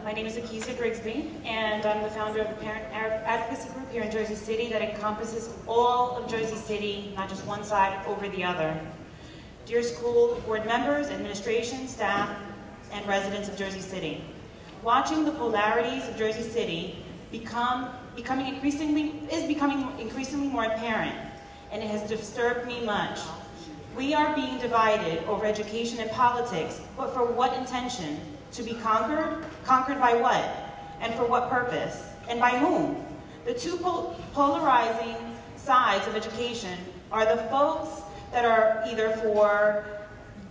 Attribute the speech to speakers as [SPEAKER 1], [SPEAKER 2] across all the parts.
[SPEAKER 1] My name is Akisia Grigsby, and I'm the founder of the Parent Advocacy Group here in Jersey City that encompasses all of Jersey City, not just one side over the other. Dear school board members, administration, staff, and residents of Jersey City, watching the polarities of Jersey City becoming increasingly more apparent, and it has disturbed me much. We are being divided over education and politics, but for what intention? To be conquered? Conquered by what? And for what purpose? And by whom? The two polarizing sides of education are the folks that are either for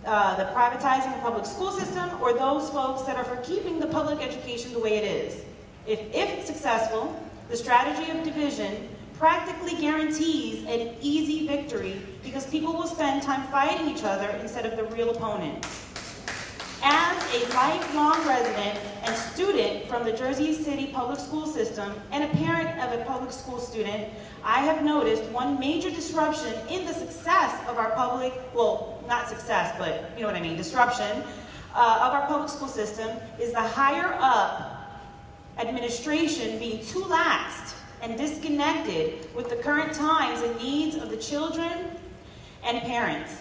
[SPEAKER 1] the privatizing the public school system, or those folks that are for keeping the public education the way it is. If successful, the strategy of division practically guarantees an easy victory because people will spend time fighting each other instead of the real opponent. As a lifelong resident and student from the Jersey City public school system and a parent of a public school student, I have noticed one major disruption in the success of our public, well, not success, but you know what I mean, disruption of our public school system is the higher up administration being too lax and disconnected with the current times and needs of the children and parents.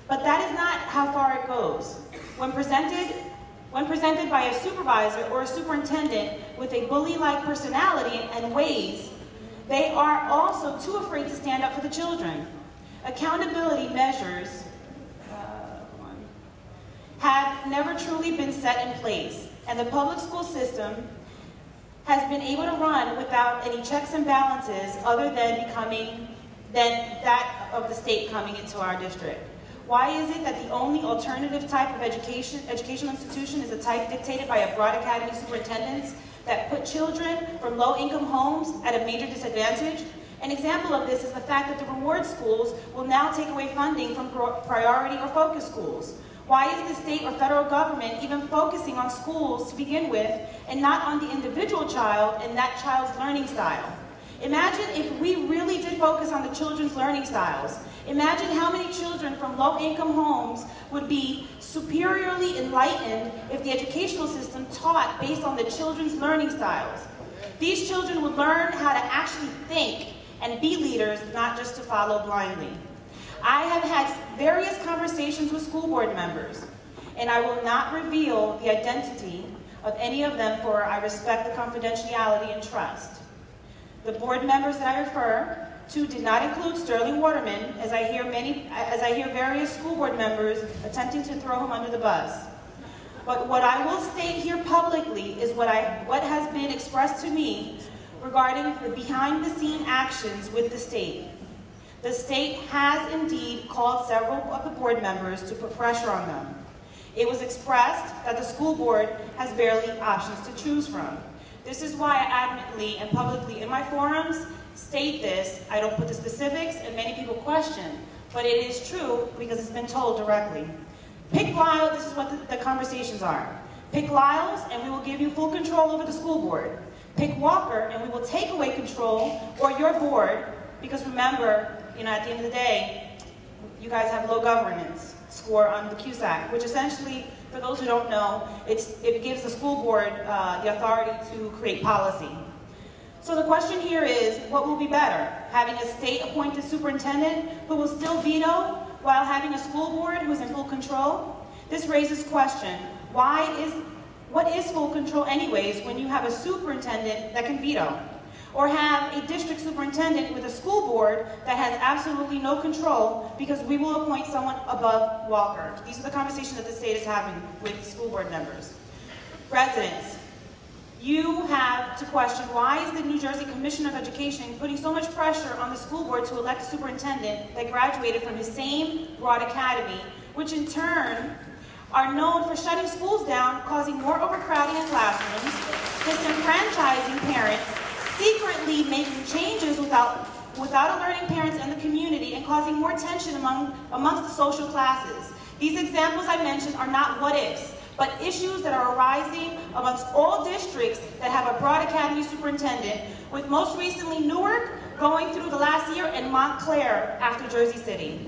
[SPEAKER 1] But that is not how far it goes. When presented by a supervisor or a superintendent with a bully-like personality and ways, they are also too afraid to stand up for the children. Accountability measures have never truly been set in place, and the public school system has been able to run without any checks and balances other than that of the state coming into our district. Why is it that the only alternative type of educational institution is a type dictated by a broad academy superintendents that put children from low-income homes at a major disadvantage? An example of this is the fact that the reward schools will now take away funding from priority or focus schools. Why is the state or federal government even focusing on schools to begin with and not on the individual child and that child's learning style? Imagine if we really did focus on the children's learning styles. Imagine how many children from low-income homes would be superiorly enlightened if the educational system taught based on the children's learning styles. These children would learn how to actually think and be leaders, not just to follow blindly. I have had various conversations with school board members, and I will not reveal the identity of any of them, for I respect the confidentiality and trust. The board members that I refer to did not include Sterling Waterman, as I hear various school board members attempting to throw him under the bus. But what I will state here publicly is what has been expressed to me regarding the behind-the-scene actions with the state. The state has indeed called several of the board members to put pressure on them. It was expressed that the school board has barely options to choose from. This is why I adamantly and publicly in my forums state this. I don't put the specifics, and many people question, but it is true because it's been told directly. Pick Lyle, this is what the conversations are. Pick Lyles, and we will give you full control over the school board. Pick Walker, and we will take away control, or your board, because remember, at the end of the day, you guys have low governance score on the QSAC, which essentially, for those who don't know, it gives the school board the authority to create policy. So the question here is, what will be better? Having a state-appointed superintendent who will still veto while having a school board who is in full control? This raises question, what is full control anyways when you have a superintendent that can veto? Or have a district superintendent with a school board that has absolutely no control because we will appoint someone above Walker. These are the conversations that the state is having with school board members. Residents, you have to question, why is the New Jersey Commissioner of Education putting so much pressure on the school board to elect a superintendent that graduated from the same broad academy, which in turn are known for shutting schools down, causing more overcrowding in classrooms, disenfranchising parents, secretly making changes without alerting parents and the community, and causing more tension amongst the social classes. These examples I mentioned are not what-ifs, but issues that are arising amongst all districts that have a broad academy superintendent, with most recently Newark going through the last year and Montclair after Jersey City.